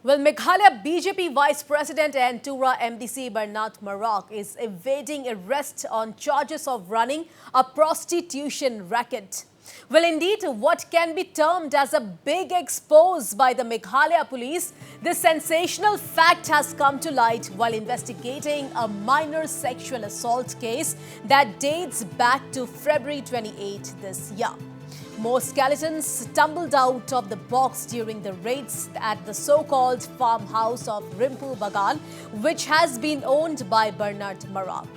Well, Meghalaya BJP Vice President and Tura MDC Barnard Marak is evading arrest on charges of running a prostitution racket. Well, indeed, what can be termed as a big expose by the Meghalaya police, this sensational fact has come to light while investigating a minor sexual assault case that dates back to February 28 this year. More skeletons tumbled out of the box during the raids at the so-called farmhouse of Rimpu Bagan, which has been owned by Barnard Marak.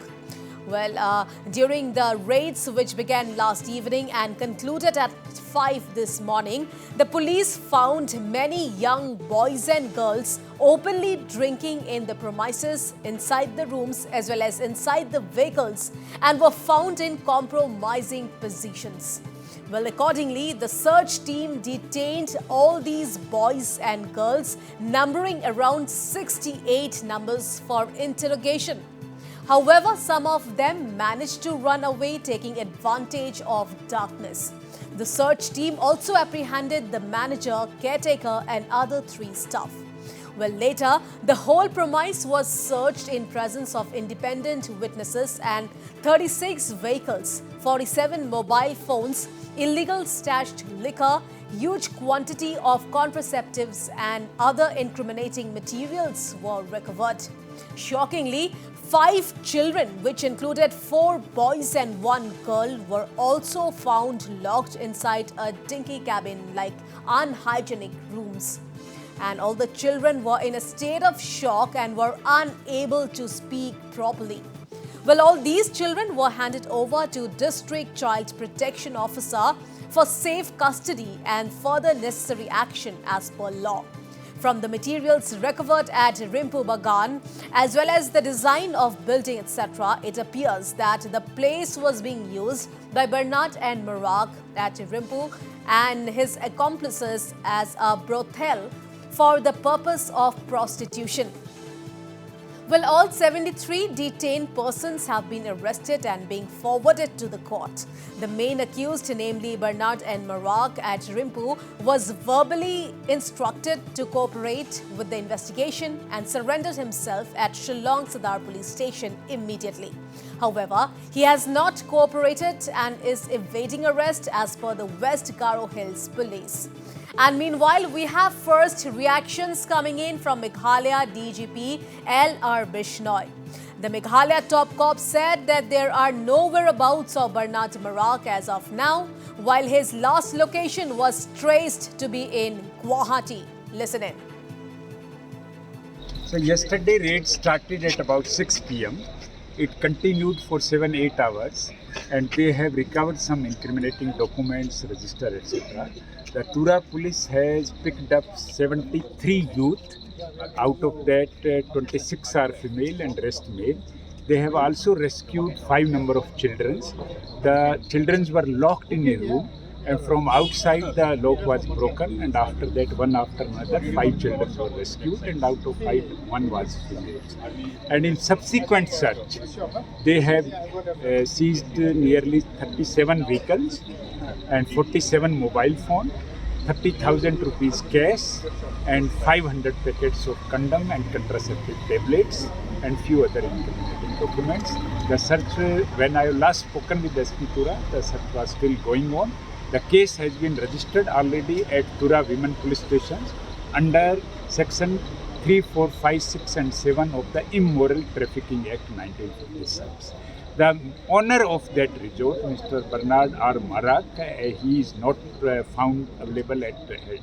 Well, during the raids, which began last evening and concluded at 5 this morning, the police found many young boys and girls openly drinking in the premises, inside the rooms as well as inside the vehicles, and were found in compromising positions. Well, accordingly, the search team detained all these boys and girls, numbering around 68 numbers, for interrogation. However, some of them managed to run away, taking advantage of darkness. The search team also apprehended the manager, caretaker, and other 3 staff. Well, later, the whole premise was searched in presence of independent witnesses and 36 vehicles, 47 mobile phones, illegal stashed liquor, huge quantity of contraceptives and other incriminating materials were recovered. Shockingly, 5 children, which included 4 boys and 1 girl, were also found locked inside a dinky cabin like unhygienic rooms. And all the children were in a state of shock and were unable to speak properly. Well, all these children were handed over to District Child Protection Officer for safe custody and further necessary action as per law. From the materials recovered at Rimpu Bagan, as well as the design of building, etc., it appears that the place was being used by Barnard and Marak at Rimpu and his accomplices as a brothel for the purpose of prostitution. Well, all 73 detained persons have been arrested and being forwarded to the court. The main accused, namely Barnard and Marak at Rimpu, was verbally instructed to cooperate with the investigation and surrendered himself at Shillong Sadar Police Station immediately. However, he has not cooperated and is evading arrest as per the West Garo Hills Police. And meanwhile, we have first reactions coming in from Meghalaya DGP L.R. Bishnoi. The Meghalaya top cop said that there are no whereabouts of Barnard Marak as of now, while his last location was traced to be in Guwahati. Listen in. So yesterday raid started at about 6 p.m. It continued for 7-8 hours and they have recovered some incriminating documents, register, etc. The Tura police has picked up 73 youth. Out of that, 26 are female and rest male. They have also rescued 5 number of children. The children were locked in a room and from outside the lock was broken, and after that, one after another, 5 children were rescued, and out of 5, 1 was female. And in subsequent search, they have seized nearly 37 vehicles and 47 mobile phones, 30,000 rupees cash and 500 packets of condom and contraceptive tablets and few other incriminating documents. The search, when I last spoken with SP Tura, the search was still going on. The case has been registered already at Tura Women Police Stations under Section 3, 4, 5, 6 and 7 of the Immoral Trafficking Act 1957. The owner of that resort, Mr. Barnard R. Marak, he is not found available at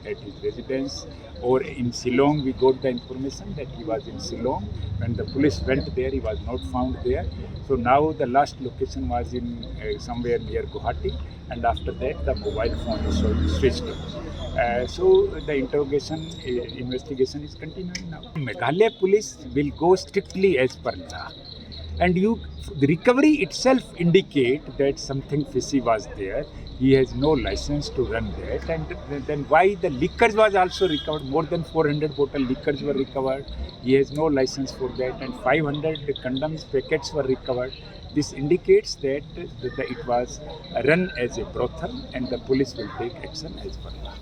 his residence or in Shillong. We got the information that he was in Shillong. When the police went there, he was not found there. So now the last location was in somewhere near Guwahati, and after that the mobile phone is switched off. So the investigation is continuing now. Meghalaya police will go strictly as per law. And the recovery itself indicate that something fishy was there. He has no license to run that. And then why the liquors was also recovered? More than 400 bottle liquors were recovered. He has no license for that. And 500 condoms packets were recovered. This indicates that it was run as a brothel, and the police will take action as per law.